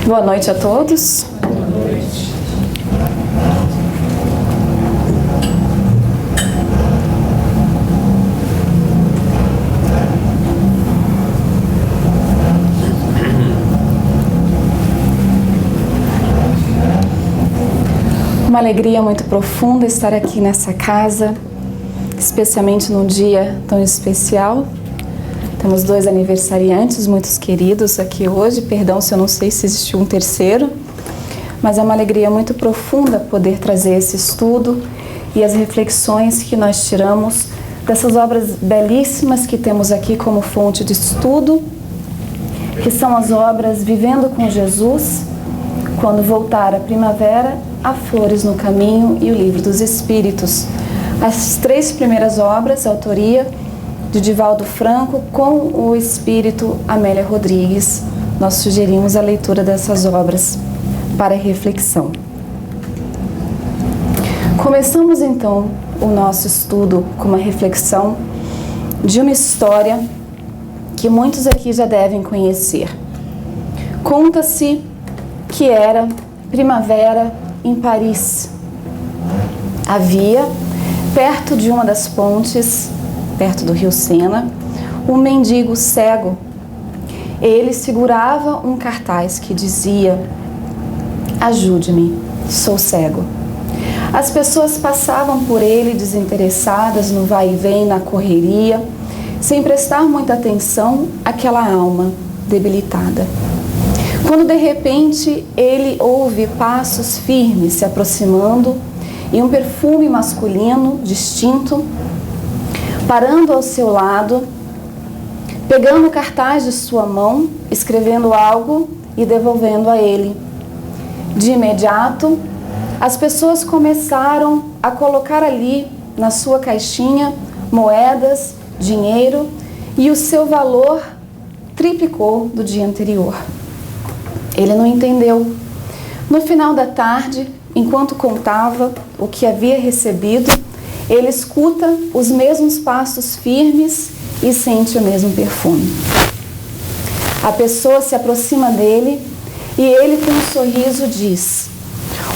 Boa noite a todos. Boa noite. Uma alegria muito profunda estar aqui nessa casa, especialmente num dia tão especial. Temos 2 aniversariantes muito queridos aqui hoje. Perdão se eu não sei se existiu um terceiro, mas é uma alegria muito profunda poder trazer esse estudo e as reflexões que nós tiramos dessas obras belíssimas que temos aqui como fonte de estudo, que são as obras Vivendo com Jesus, Quando Voltar a Primavera, Há Flores no Caminho e o Livro dos Espíritos. As 3 primeiras obras, autoria de Divaldo Franco, com o espírito Amélia Rodrigues. Nós sugerimos a leitura dessas obras para reflexão. Começamos então o nosso estudo com uma reflexão de uma história que muitos aqui já devem conhecer. Conta-se que era primavera em Paris. Havia, perto de uma das pontes, perto do rio Sena, um mendigo cego. Ele segurava um cartaz que dizia: "Ajude-me, sou cego". As pessoas passavam por ele desinteressadas no vai e vem, na correria, sem prestar muita atenção àquela alma debilitada. Quando de repente ele ouve passos firmes se aproximando e um perfume masculino distinto, parando ao seu lado, pegando o cartaz de sua mão, escrevendo algo e devolvendo a ele. De imediato, as pessoas começaram a colocar ali, na sua caixinha, moedas, dinheiro, e o seu valor triplicou do dia anterior. Ele não entendeu. No final da tarde, enquanto contava o que havia recebido, ele escuta os mesmos passos firmes e sente o mesmo perfume. A pessoa se aproxima dele e ele, com um sorriso, diz: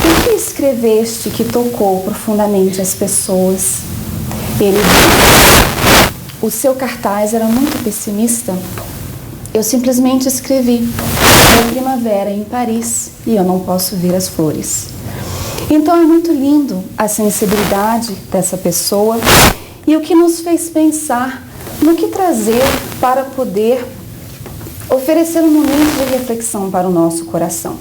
"O que escreveste que tocou profundamente as pessoas?" Ele diz: "O seu cartaz era muito pessimista. Eu simplesmente escrevi: é primavera em Paris e eu não posso ver as flores." Então é muito lindo a sensibilidade dessa pessoa e o que nos fez pensar no que trazer para poder oferecer um momento de reflexão para o nosso coração.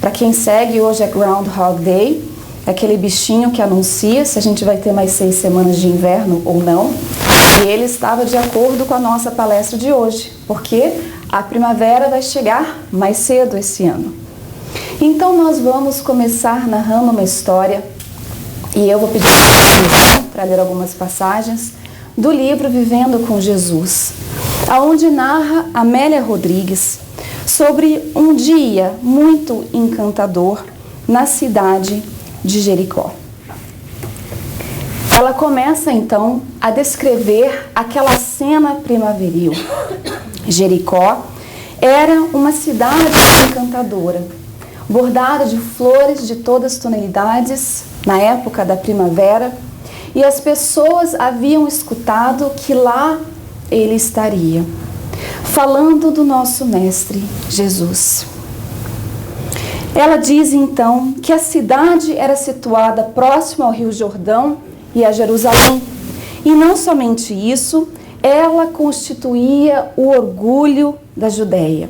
Para quem segue, hoje é Groundhog Day, aquele bichinho que anuncia se a gente vai ter mais 6 semanas de inverno ou não. E ele estava de acordo com a nossa palestra de hoje, porque a primavera vai chegar mais cedo esse ano. Então nós vamos começar narrando uma história, e eu vou pedir para ler algumas passagens do livro Vivendo com Jesus, aonde narra Amélia Rodrigues sobre um dia muito encantador na cidade de Jericó. Ela começa então a descrever aquela cena primaveril. Jericó era uma cidade encantadora, bordada de flores de todas as tonalidades na época da primavera, e as pessoas haviam escutado que lá ele estaria, falando do nosso Mestre Jesus. Ela diz então que a cidade era situada próxima ao Rio Jordão e a Jerusalém, e não somente isso, ela constituía o orgulho da Judéia.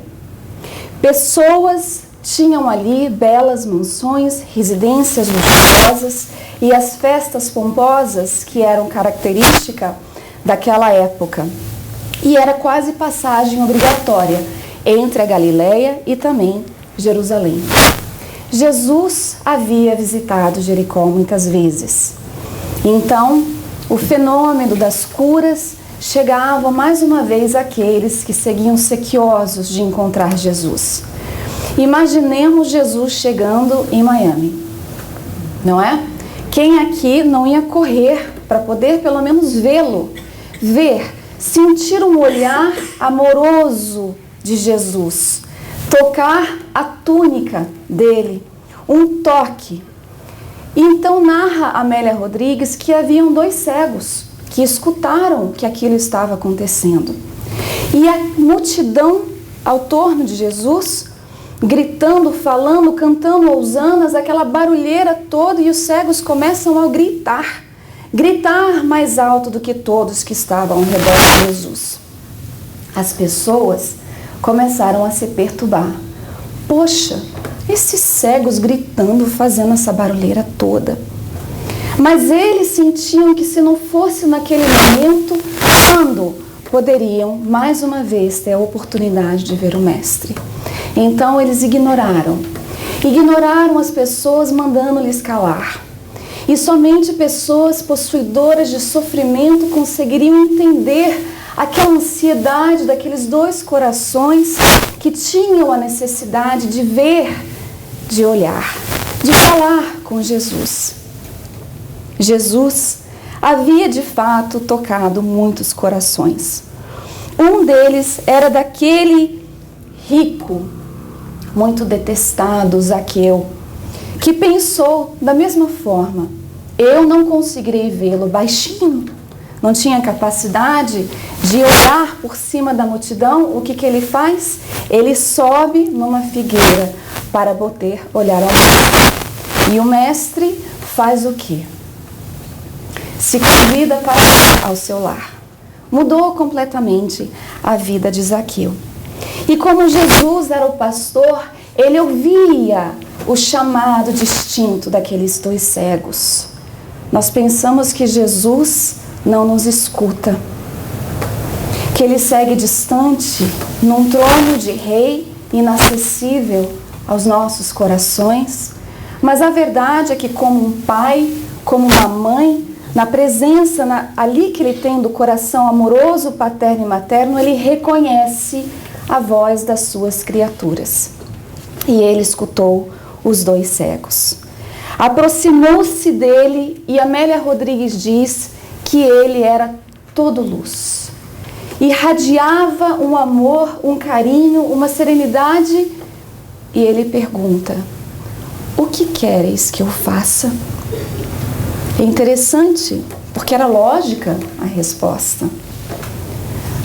Pessoas tinham ali belas mansões, residências luxuosas e as festas pomposas que eram característica daquela época. E era quase passagem obrigatória entre a Galileia e também Jerusalém. Jesus havia visitado Jericó muitas vezes. Então, o fenômeno das curas chegava mais uma vez àqueles que seguiam sequiosos de encontrar Jesus. Imaginemos Jesus chegando em Miami, não é? Quem aqui não ia correr para poder pelo menos vê-lo, sentir um olhar amoroso de Jesus, tocar a túnica dele, um toque. Então narra Amélia Rodrigues que haviam 2 cegos que escutaram que aquilo estava acontecendo. E a multidão ao torno de Jesus, gritando, falando, cantando hossanas, aquela barulheira toda, e os cegos começam a gritar mais alto do que todos que estavam ao redor de Jesus. As pessoas começaram a se perturbar. Poxa, esses cegos gritando, fazendo essa barulheira toda. Mas eles sentiam que se não fosse naquele momento, quando poderiam mais uma vez ter a oportunidade de ver o Mestre. Então eles ignoraram as pessoas mandando-lhes calar. E somente pessoas possuidoras de sofrimento conseguiriam entender aquela ansiedade daqueles 2 corações que tinham a necessidade de ver, de olhar, de falar com Jesus. Jesus havia de fato tocado muitos corações. Um deles era daquele rico, muito detestado, Zaqueu, que pensou da mesma forma: eu não conseguirei vê-lo, baixinho, não tinha capacidade de olhar por cima da multidão. O que ele faz? Ele sobe numa figueira para poder olhar ao Mestre. E o Mestre faz o quê? Se convida para ir ao seu lar. Mudou completamente a vida de Zaqueu. E como Jesus era o pastor, ele ouvia o chamado distinto daqueles 2 cegos. Nós pensamos que Jesus não nos escuta, que ele segue distante num trono de rei inacessível aos nossos corações. Mas a verdade é que, como um pai, como uma mãe, na presença ali que ele tem do coração amoroso, paterno e materno, ele reconhece a voz das suas criaturas. E ele escutou os 2 cegos. Aproximou-se dele e Amélia Rodrigues diz que ele era todo luz. Irradiava um amor, um carinho, uma serenidade. E ele pergunta: o que queres que eu faça? É interessante, porque era lógica a resposta.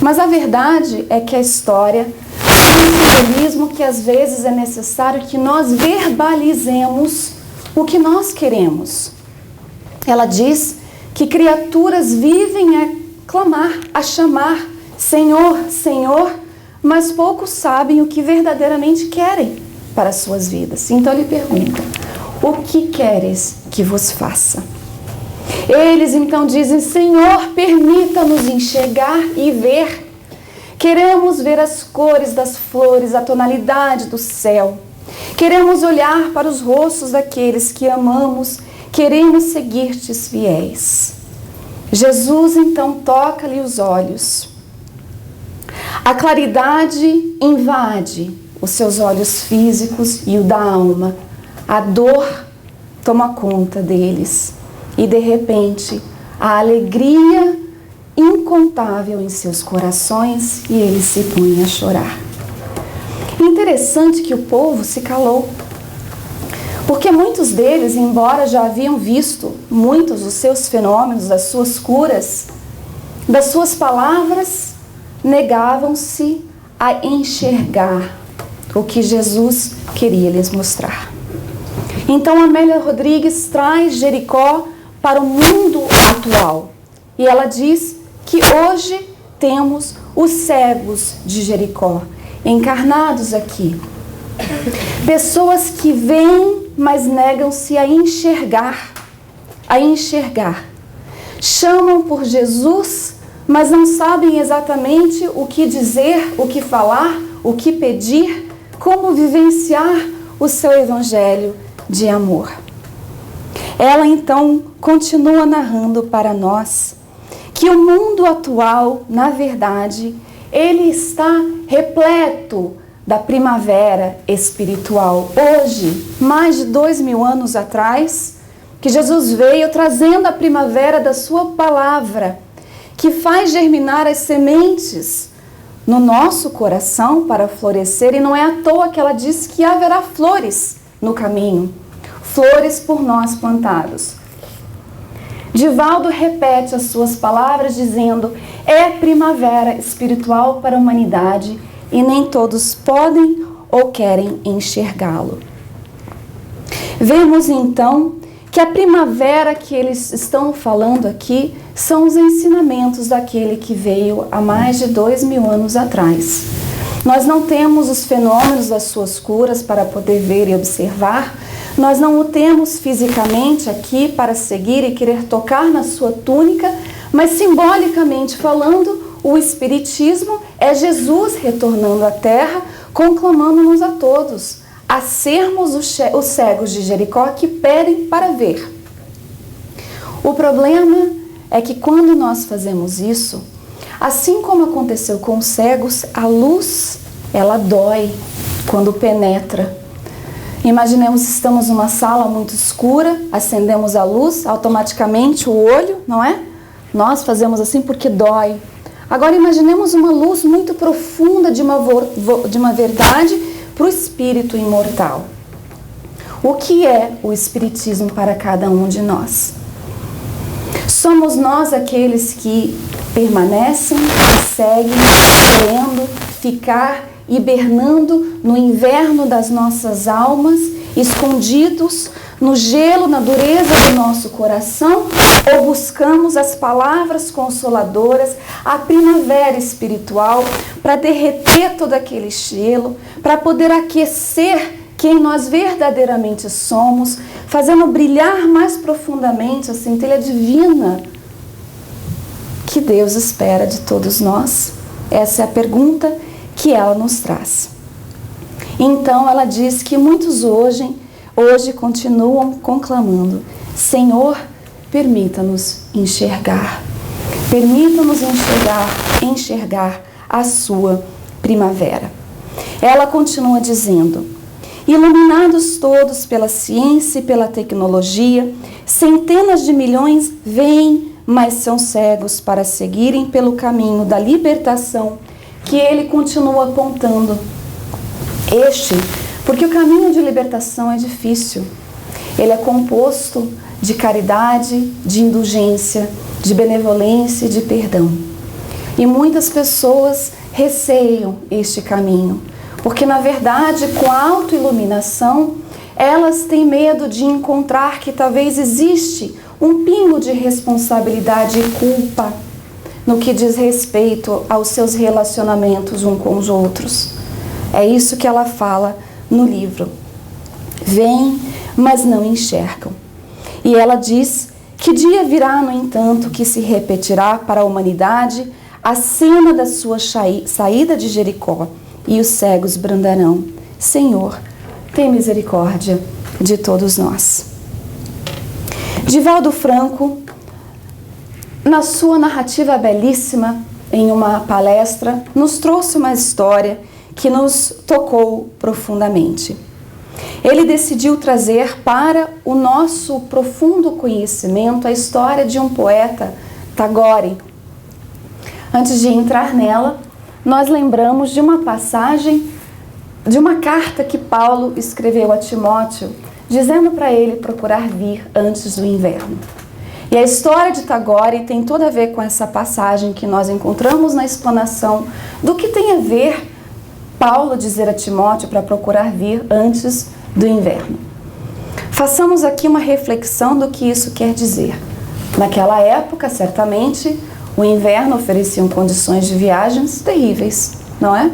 Mas a verdade é que a história tem um simbolismo que às vezes é necessário que nós verbalizemos o que nós queremos. Ela diz que criaturas vivem a clamar, a chamar Senhor, Senhor, mas poucos sabem o que verdadeiramente querem para as suas vidas. Então ele pergunta: o que queres que vos faça? Eles então dizem: Senhor, permita-nos enxergar e ver. Queremos ver as cores das flores, a tonalidade do céu. Queremos olhar para os rostos daqueles que amamos. Queremos seguir-te fiéis. Jesus então toca-lhe os olhos. A claridade invade os seus olhos físicos e o da alma. A dor toma conta deles. E de repente, a alegria incontável em seus corações, e eles se põem a chorar. Interessante que o povo se calou, porque muitos deles, embora já haviam visto muitos dos seus fenômenos, das suas curas, das suas palavras, negavam-se a enxergar o que Jesus queria lhes mostrar. Então Amélia Rodrigues traz Jericó para o mundo atual. E ela diz que hoje temos os cegos de Jericó, encarnados aqui. Pessoas que veem, mas negam-se a enxergar. Chamam por Jesus, mas não sabem exatamente o que dizer, o que falar, o que pedir, como vivenciar o seu evangelho de amor. Ela então continua narrando para nós que o mundo atual, na verdade, ele está repleto da primavera espiritual. Hoje, mais de 2000 anos atrás, que Jesus veio trazendo a primavera da sua palavra, que faz germinar as sementes no nosso coração para florescer, e não é à toa que ela diz que haverá flores no caminho, flores por nós plantados. Divaldo repete as suas palavras dizendo: é primavera espiritual para a humanidade e nem todos podem ou querem enxergá-lo. Vemos então que a primavera que eles estão falando aqui são os ensinamentos daquele que veio há mais de 2000 anos atrás. Nós não temos os fenômenos das suas curas para poder ver e observar, nós não o temos fisicamente aqui para seguir e querer tocar na sua túnica, mas simbolicamente falando, o Espiritismo é Jesus retornando à Terra, conclamando-nos a todos a sermos os cegos de Jericó que pedem para ver. O problema é que quando nós fazemos isso, assim como aconteceu com os cegos, a luz, ela dói quando penetra. Imaginemos que estamos numa sala muito escura, acendemos a luz, automaticamente o olho, não é? Nós fazemos assim porque dói. Agora imaginemos uma luz muito profunda de uma verdade para o espírito imortal. O que é o Espiritismo para cada um de nós? Somos nós aqueles que permanecem, que seguem, querendo ficar hibernando no inverno das nossas almas, escondidos no gelo, na dureza do nosso coração, ou buscamos as palavras consoladoras, a primavera espiritual, para derreter todo aquele gelo, para poder aquecer quem nós verdadeiramente somos, fazendo brilhar mais profundamente a centelha divina que Deus espera de todos nós? Essa é a pergunta que ela nos traz. Então ela diz que muitos hoje continuam conclamando: Senhor, permita-nos enxergar. Permita-nos enxergar a sua primavera. Ela continua dizendo: iluminados todos pela ciência e pela tecnologia, centenas de milhões vêm, mas são cegos para seguirem pelo caminho da libertação que ele continua apontando. Porque o caminho de libertação é difícil. Ele é composto de caridade, de indulgência, de benevolência e de perdão. E muitas pessoas receiam este caminho, porque na verdade, com a autoiluminação, elas têm medo de encontrar que talvez existe um pingo de responsabilidade e culpa no que diz respeito aos seus relacionamentos uns com os outros. É isso que ela fala no livro. Vêm, mas não enxergam. E ela diz que dia virá, no entanto, que se repetirá para a humanidade a cena da sua saída de Jericó, e os cegos brandarão: Senhor, tem misericórdia de todos nós. Divaldo Franco, na sua narrativa belíssima, em uma palestra, nos trouxe uma história que nos tocou profundamente. Ele decidiu trazer para o nosso profundo conhecimento a história de um poeta, Tagore. Antes de entrar nela, nós lembramos de uma passagem, de uma carta que Paulo escreveu a Timóteo, dizendo para ele procurar vir antes do inverno. E a história de Tagore tem tudo a ver com essa passagem que nós encontramos na explanação do que tem a ver Paulo dizer a Timóteo para procurar vir antes do inverno. Façamos aqui uma reflexão do que isso quer dizer. Naquela época, certamente, o inverno oferecia condições de viagens terríveis, não é?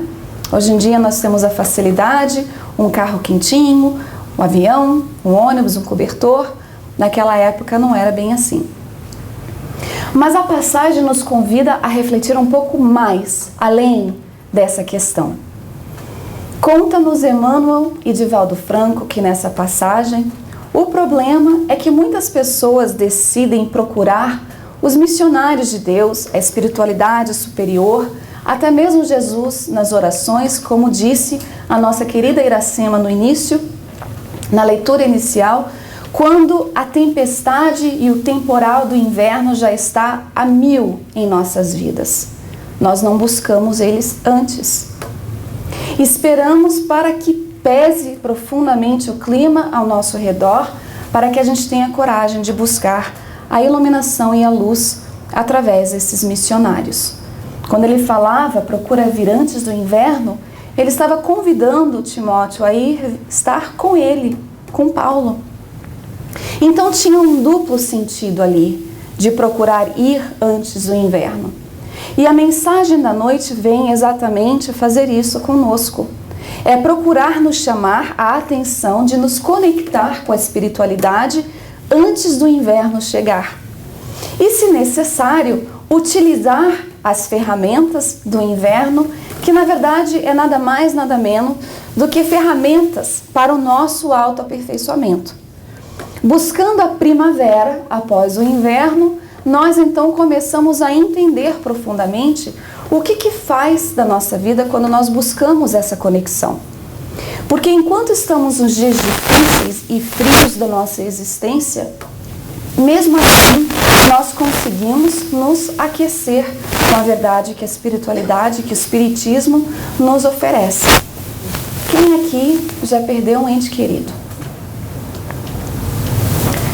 Hoje em dia nós temos a facilidade, um carro quentinho, um avião, um ônibus, um cobertor. Naquela época não era bem assim. Mas a passagem nos convida a refletir um pouco mais, além dessa questão. Conta-nos Emmanuel e Divaldo Franco que nessa passagem, o problema é que muitas pessoas decidem procurar os missionários de Deus, a espiritualidade superior, até mesmo Jesus nas orações, como disse a nossa querida Iracema no início, na leitura inicial, quando a tempestade e o temporal do inverno já está a 1000 em nossas vidas. nós não buscamos eles antes. Esperamos para que pese profundamente o clima ao nosso redor, para que a gente tenha coragem de buscar a iluminação e a luz através desses missionários. Quando ele falava, procura vir antes do inverno, ele estava convidando Timóteo a ir estar com ele, com Paulo. Então tinha um duplo sentido ali, de procurar ir antes do inverno. E a mensagem da noite vem exatamente fazer isso conosco. É procurar nos chamar a atenção de nos conectar com a espiritualidade antes do inverno chegar. E, se necessário, utilizar as ferramentas do inverno, que na verdade é nada mais, nada menos do que ferramentas para o nosso autoaperfeiçoamento. Buscando a primavera após o inverno, nós então começamos a entender profundamente o que faz da nossa vida quando nós buscamos essa conexão. Porque enquanto estamos nos dias difíceis e frios da nossa existência, mesmo assim, nós conseguimos nos aquecer com a verdade que a espiritualidade, que o espiritismo nos oferece. Quem aqui já perdeu um ente querido?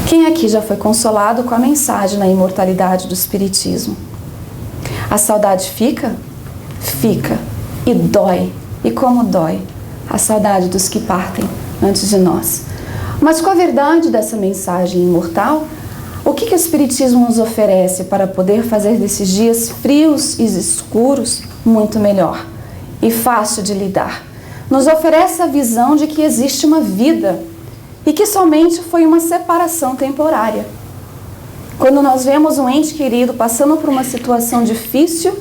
Quem aqui já foi consolado com a mensagem na imortalidade do espiritismo? A saudade fica? Fica. E dói. E como dói? A saudade dos que partem antes de nós. Mas com a verdade dessa mensagem imortal, o que o espiritismo nos oferece para poder fazer desses dias frios e escuros muito melhor e fácil de lidar? Nos oferece a visão de que existe uma vida e que somente foi uma separação temporária. Quando nós vemos um ente querido passando por uma situação difícil,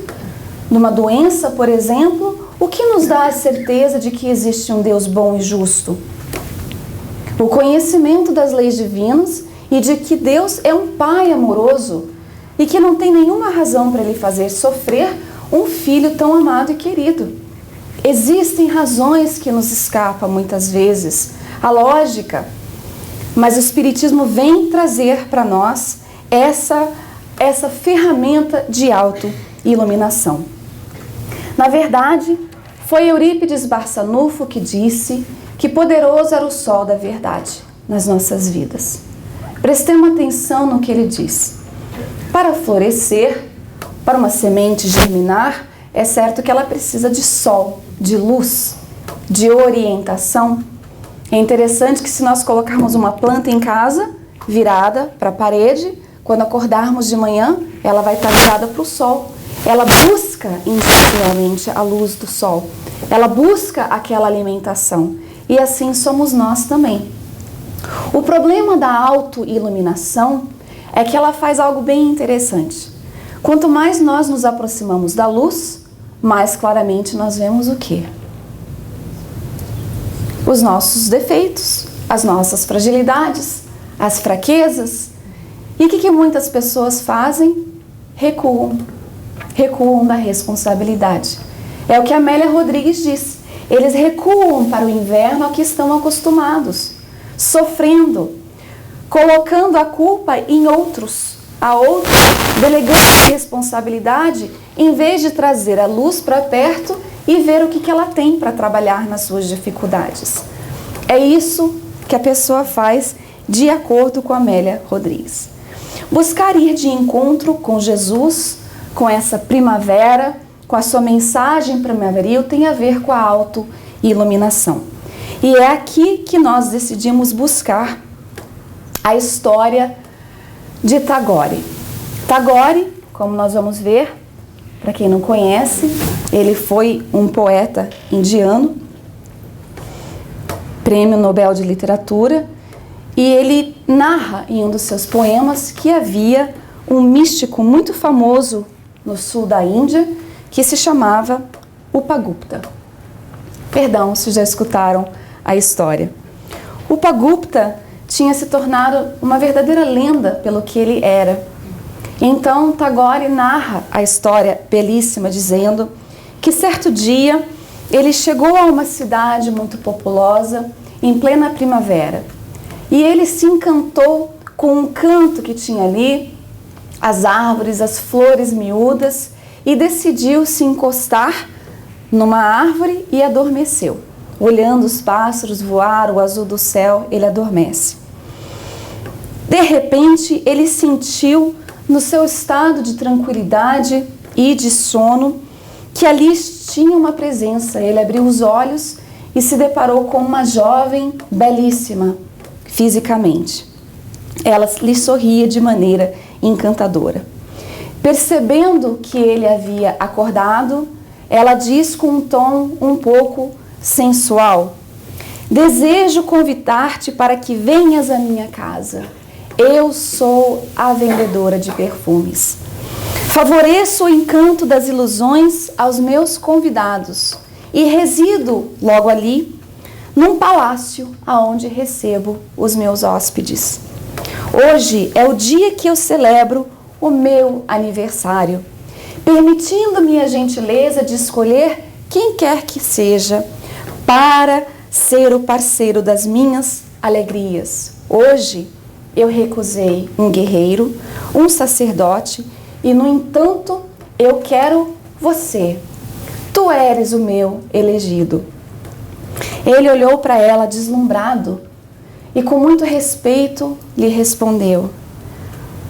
numa doença, por exemplo, o que nos dá a certeza de que existe um Deus bom e justo? O conhecimento das leis divinas e de que Deus é um Pai amoroso e que não tem nenhuma razão para Ele fazer sofrer um filho tão amado e querido. Existem razões que nos escapam muitas vezes, a lógica, mas o Espiritismo vem trazer para nós essa ferramenta de auto-iluminação. Na verdade, foi Eurípides Barçanufo que disse que poderoso era o sol da verdade nas nossas vidas. Prestemos atenção no que ele diz. Para florescer, para uma semente germinar, é certo que ela precisa de sol, de luz, de orientação. É interessante que se nós colocarmos uma planta em casa, virada para a parede, quando acordarmos de manhã, ela vai estar virada para o sol. Ela busca inicialmente a luz do sol. Ela busca aquela alimentação. E assim somos nós também. O problema da autoiluminação é que ela faz algo bem interessante. Quanto mais nós nos aproximamos da luz, mais claramente nós vemos o quê? Os nossos defeitos, as nossas fragilidades, as fraquezas. E o que muitas pessoas fazem? Recuam da responsabilidade. É o que Amélia Rodrigues diz. Eles recuam para o inverno a que estão acostumados, sofrendo, colocando a culpa em outros, delegando a responsabilidade, em vez de trazer a luz para perto e ver o que ela tem para trabalhar nas suas dificuldades. É isso que a pessoa faz de acordo com Amélia Rodrigues. Buscar ir de encontro com Jesus, com essa primavera, com a sua mensagem primaveril, tem a ver com a auto-iluminação. E é aqui que nós decidimos buscar a história de Tagore. Tagore, como nós vamos ver, para quem não conhece, ele foi um poeta indiano, Prêmio Nobel de Literatura, e ele narra em um dos seus poemas que havia um místico muito famoso no sul da Índia, que se chamava Upagupta. Perdão se já escutaram a história. Upagupta tinha se tornado uma verdadeira lenda pelo que ele era. Então Tagore narra a história belíssima, dizendo que certo dia ele chegou a uma cidade muito populosa, em plena primavera, e ele se encantou com um canto que tinha ali, as árvores, as flores miúdas, e decidiu se encostar numa árvore e adormeceu. Olhando os pássaros voar, o azul do céu, ele adormece. De repente, ele sentiu, no seu estado de tranquilidade e de sono, que ali tinha uma presença. Ele abriu os olhos e se deparou com uma jovem belíssima fisicamente. Ela lhe sorria de maneira encantadora. Percebendo que ele havia acordado, ela diz com um tom um pouco sensual: desejo convidar-te para que venhas à minha casa. Eu sou a vendedora de perfumes. Favoreço o encanto das ilusões aos meus convidados e resido logo ali, num palácio aonde recebo os meus hóspedes. Hoje é o dia que eu celebro o meu aniversário, permitindo-me a gentileza de escolher quem quer que seja para ser o parceiro das minhas alegrias. Hoje eu recusei um guerreiro, um sacerdote e, no entanto, eu quero você. Tu eres o meu elegido. Ele olhou para ela deslumbrado e, com muito respeito, lhe respondeu: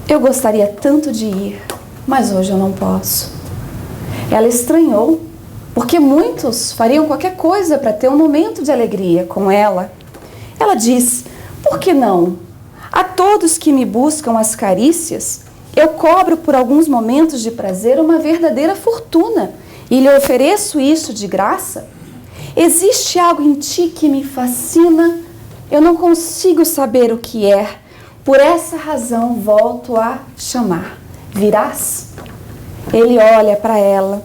eu gostaria tanto de ir, mas hoje eu não posso. Ela estranhou, porque muitos fariam qualquer coisa para ter um momento de alegria com ela. Ela diz: por que não? A todos que me buscam as carícias, eu cobro por alguns momentos de prazer uma verdadeira fortuna e lhe ofereço isso de graça. Existe algo em ti que me fascina, eu não consigo saber o que é. Por essa razão volto a chamar. Virás? Ele olha para ela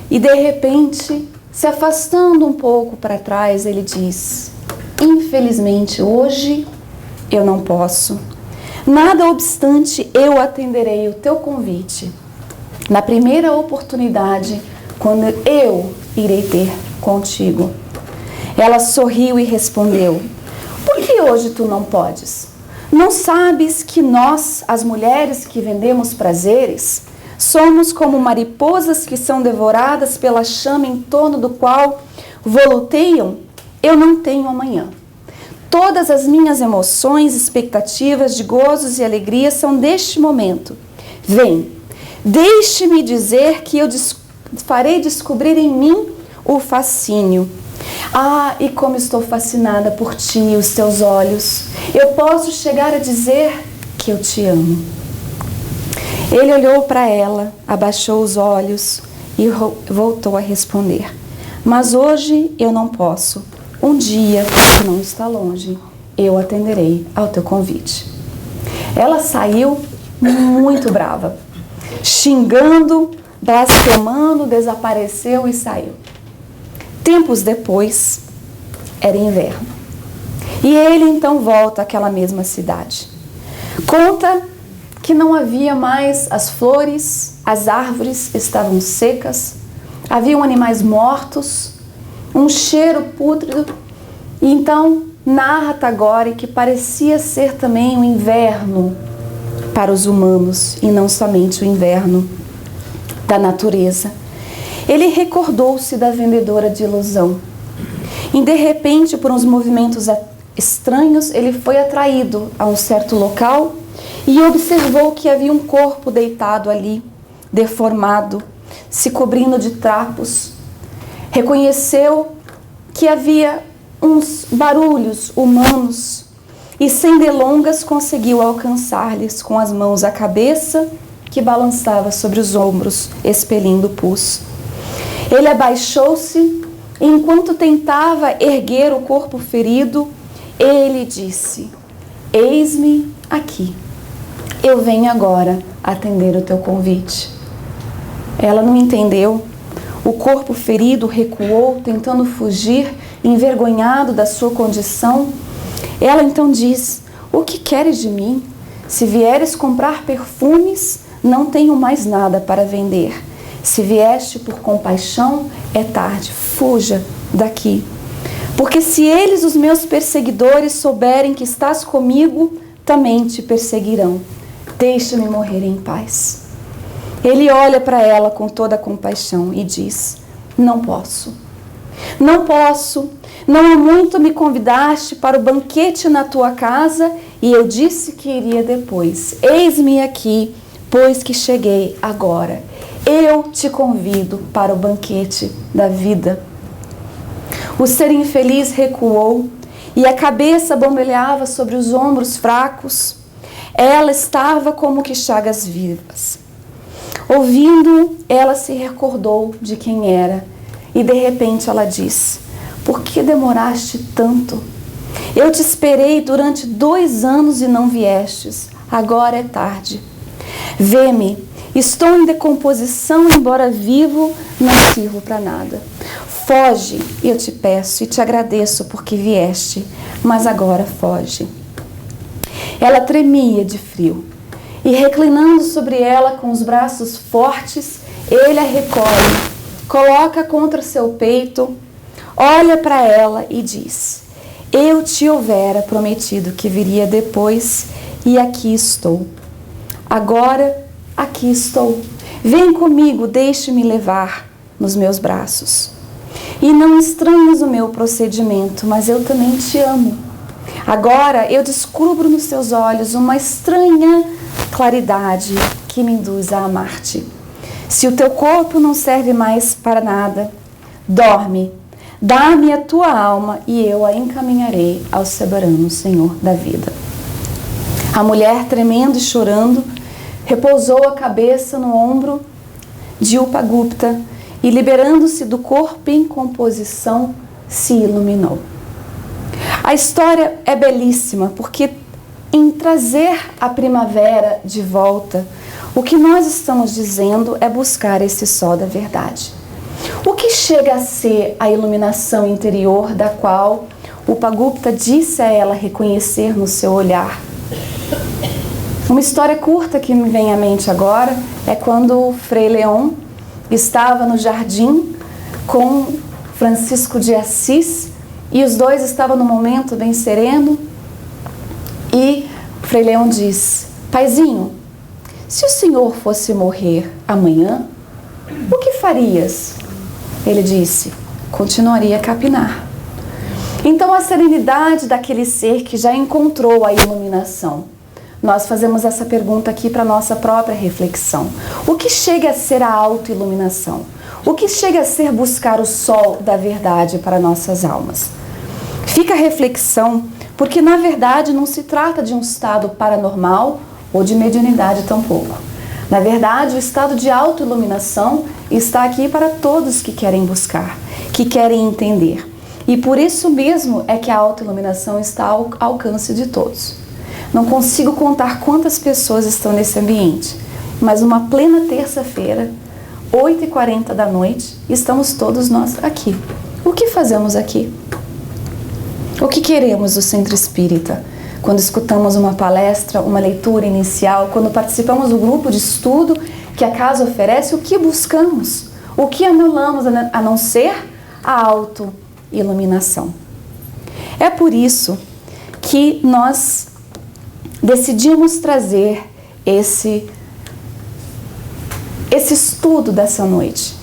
e, de repente, se afastando um pouco para trás, ele diz: infelizmente hoje eu não posso. Nada obstante, eu atenderei o teu convite na primeira oportunidade, quando eu irei ter contigo. Ela sorriu e respondeu: por que hoje tu não podes? Não sabes que nós, as mulheres que vendemos prazeres, somos como mariposas que são devoradas pela chama em torno do qual voluteiam? Eu não tenho amanhã. Todas as minhas emoções, expectativas de gozos e alegrias são deste momento. Vem, deixe-me dizer que eu farei descobrir em mim o fascínio. Ah, e como estou fascinada por ti e os teus olhos. Eu posso chegar a dizer que eu te amo. Ele olhou para ela, abaixou os olhos e voltou a responder: mas hoje eu não posso. Um dia, que não está longe, eu atenderei ao teu convite. Ela saiu muito brava, xingando, blasfemando, desapareceu e saiu. Tempos depois, era inverno. E ele então volta àquela mesma cidade. Conta que não havia mais as flores, as árvores estavam secas, haviam animais mortos, um cheiro pútrido. E então narra Tagore que parecia ser também o inverno para os humanos e não somente o inverno da natureza. Ele recordou-se da vendedora de ilusão. E de repente, por uns movimentos estranhos, ele foi atraído a um certo local e observou que havia um corpo deitado ali, deformado, se cobrindo de trapos. Reconheceu que havia uns barulhos humanos e, sem delongas, conseguiu alcançar-lhes com as mãos a cabeça que balançava sobre os ombros, expelindo pus. Ele abaixou-se e, enquanto tentava erguer o corpo ferido, ele disse: eis-me aqui, eu venho agora atender o teu convite. Ela não entendeu. O corpo ferido recuou, tentando fugir, envergonhado da sua condição. Ela então diz: o que queres de mim? Se vieres comprar perfumes, não tenho mais nada para vender. Se vieste por compaixão, é tarde, fuja daqui. Porque se eles, os meus perseguidores, souberem que estás comigo, também te perseguirão. Deixa-me morrer em paz. Ele olha para ela com toda a compaixão e diz: não posso. Não posso. Não há muito me convidaste para o banquete na tua casa e eu disse que iria depois. Eis-me aqui, pois que cheguei agora. Eu te convido para o banquete da vida. O ser infeliz recuou e a cabeça bombeava sobre os ombros fracos. Ela estava como que chagas vivas. Ouvindo, ela se recordou de quem era e de repente ela disse: por que demoraste tanto? Eu te esperei durante 2 anos e não viestes. Agora é tarde. Vê-me, estou em decomposição, embora vivo, não sirvo para nada. Foge, eu te peço e te agradeço porque vieste, mas agora foge. Ela tremia de frio e, reclinando sobre ela com os braços fortes, ele a recolhe, coloca contra seu peito, olha para ela e diz: eu te houvera prometido que viria depois e aqui estou. Agora aqui estou. Vem comigo, deixe-me levar nos meus braços. E não estranhes o meu procedimento, mas eu também te amo. Agora eu descubro nos teus olhos uma estranha claridade que me induz a amar-te. Se o teu corpo não serve mais para nada, dorme, dá-me a tua alma e eu a encaminharei ao soberano Senhor da vida. A mulher, tremendo e chorando, repousou a cabeça no ombro de Upagupta e, liberando-se do corpo em composição, se iluminou. A história é belíssima porque, em trazer a primavera de volta, o que nós estamos dizendo é buscar esse sol da verdade. O que chega a ser a iluminação interior da qual Upagupta disse a ela reconhecer no seu olhar? Uma história curta que me vem à mente agora é quando Frei Leão estava no jardim com Francisco de Assis e os dois estavam num momento bem sereno e Frei Leão diz: paizinho, se o senhor fosse morrer amanhã, o que farias? Ele disse: continuaria a capinar. Então a serenidade daquele ser que já encontrou a iluminação. Nós fazemos essa pergunta aqui para a nossa própria reflexão. O que chega a ser a autoiluminação? O que chega a ser buscar o sol da verdade para nossas almas? Fica a reflexão, porque na verdade não se trata de um estado paranormal ou de mediunidade tampouco. Na verdade, o estado de autoiluminação está aqui para todos que querem buscar, que querem entender. E por isso mesmo é que a autoiluminação está ao alcance de todos. Não consigo contar quantas pessoas estão nesse ambiente, mas uma plena terça-feira, 8h40 da noite, estamos todos nós aqui. O que fazemos aqui? O que queremos do Centro Espírita? Quando escutamos uma palestra, uma leitura inicial, quando participamos do grupo de estudo que a casa oferece, o que buscamos? O que anulamos a não ser a autoiluminação? É por isso que nós decidimos trazer esse estudo dessa noite.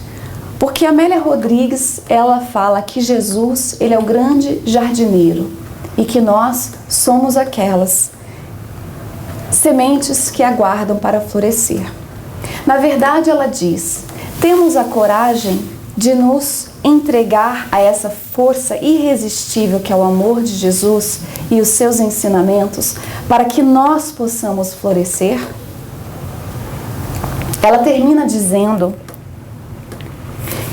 Porque Amélia Rodrigues, ela fala que Jesus, ele é o grande jardineiro e que nós somos aquelas sementes que aguardam para florescer. Na verdade, ela diz: temos a coragem de nos entregar a essa força irresistível que é o amor de Jesus e os seus ensinamentos para que nós possamos florescer? Ela termina dizendo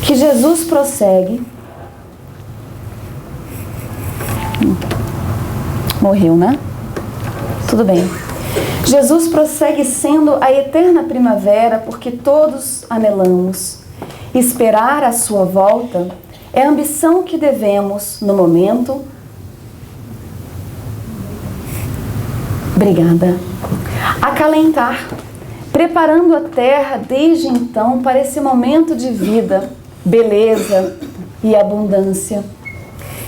que Jesus prossegue. Morreu, né? Tudo bem. Jesus prossegue sendo a eterna primavera porque todos anelamos. Esperar a sua volta é a ambição que devemos, no momento. Obrigada. Acalentar, preparando a terra desde então para esse momento de vida, beleza e abundância.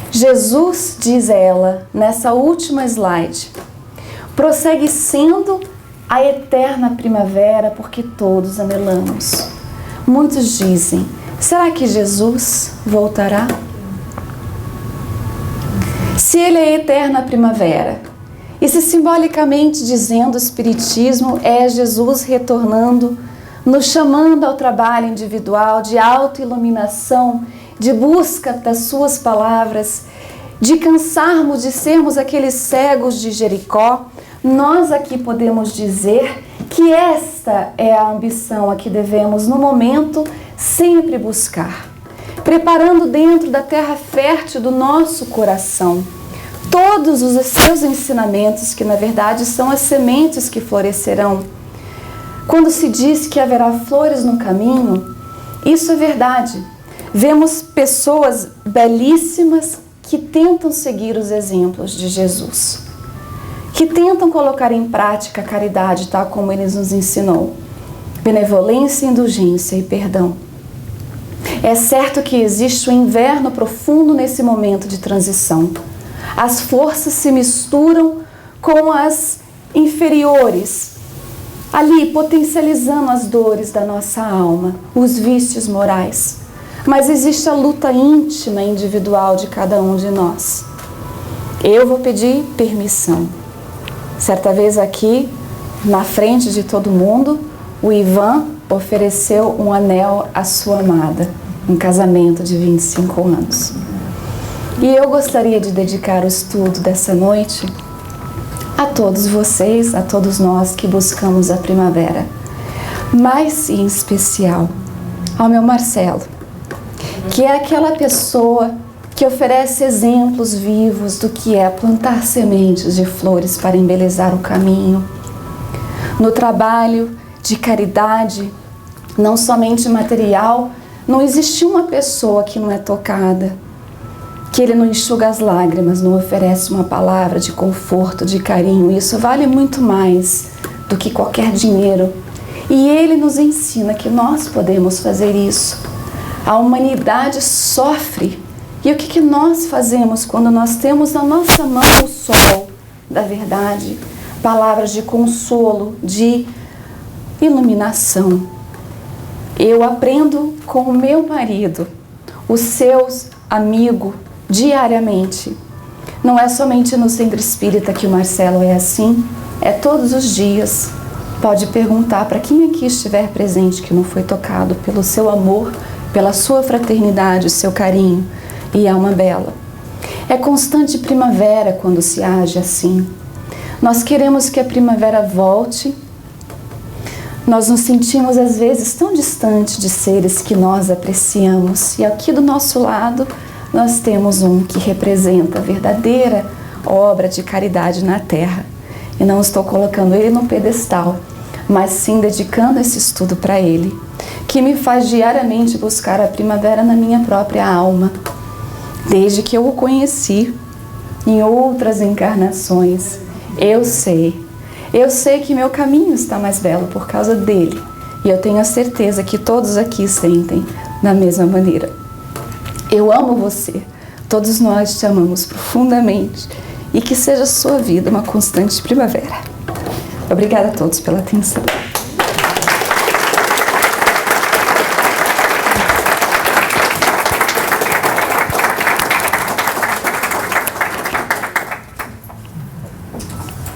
Jesus, diz ela, nessa última slide, prossegue sendo a eterna primavera, porque todos anelamos. Muitos dizem: será que Jesus voltará? Se Ele é a eterna primavera, e se simbolicamente dizendo o Espiritismo é Jesus retornando, nos chamando ao trabalho individual de autoiluminação, de busca das suas palavras, de cansarmos de sermos aqueles cegos de Jericó, nós aqui podemos dizer que esta é a ambição a que devemos, no momento, sempre buscar, preparando dentro da terra fértil do nosso coração todos os seus ensinamentos, que na verdade são as sementes que florescerão. Quando se diz que haverá flores no caminho, isso é verdade. Vemos pessoas belíssimas que tentam seguir os exemplos de Jesus, que tentam colocar em prática a caridade, tal como Ele nos ensinou. Benevolência, indulgência e perdão. É certo que existe um inverno profundo nesse momento de transição. As forças se misturam com as inferiores, ali potencializando as dores da nossa alma, os vícios morais. Mas existe a luta íntima e individual de cada um de nós. Eu vou pedir permissão. Certa vez aqui, na frente de todo mundo, o Ivan ofereceu um anel à sua amada, um casamento de 25 anos. E eu gostaria de dedicar o estudo dessa noite a todos vocês, a todos nós que buscamos a primavera, mas em especial ao meu Marcelo, que é aquela pessoa que oferece exemplos vivos do que é plantar sementes de flores para embelezar o caminho. No trabalho de caridade, não somente material, não existe uma pessoa que não é tocada, que ele não enxuga as lágrimas, não oferece uma palavra de conforto, de carinho. Isso vale muito mais do que qualquer dinheiro. E ele nos ensina que nós podemos fazer isso. A humanidade sofre. E o que nós fazemos quando nós temos na nossa mão o sol da verdade, palavras de consolo, de iluminação? Eu aprendo com o meu marido, o seu amigo, diariamente. Não é somente no centro espírita que o Marcelo é assim, é todos os dias. Pode perguntar para quem aqui estiver presente que não foi tocado pelo seu amor, pela sua fraternidade, o seu carinho e alma bela. É constante primavera quando se age assim. Nós queremos que a primavera volte. Nós nos sentimos às vezes tão distantes de seres que nós apreciamos. E aqui do nosso lado nós temos um que representa a verdadeira obra de caridade na Terra. E não estou colocando ele no pedestal, mas sim dedicando esse estudo para ele, que me faz diariamente buscar a primavera na minha própria alma, desde que eu o conheci em outras encarnações. Eu sei que meu caminho está mais belo por causa dele, e eu tenho a certeza que todos aqui sentem da mesma maneira. Eu amo você, todos nós te amamos profundamente, e que seja a sua vida uma constante primavera. Obrigada a todos pela atenção.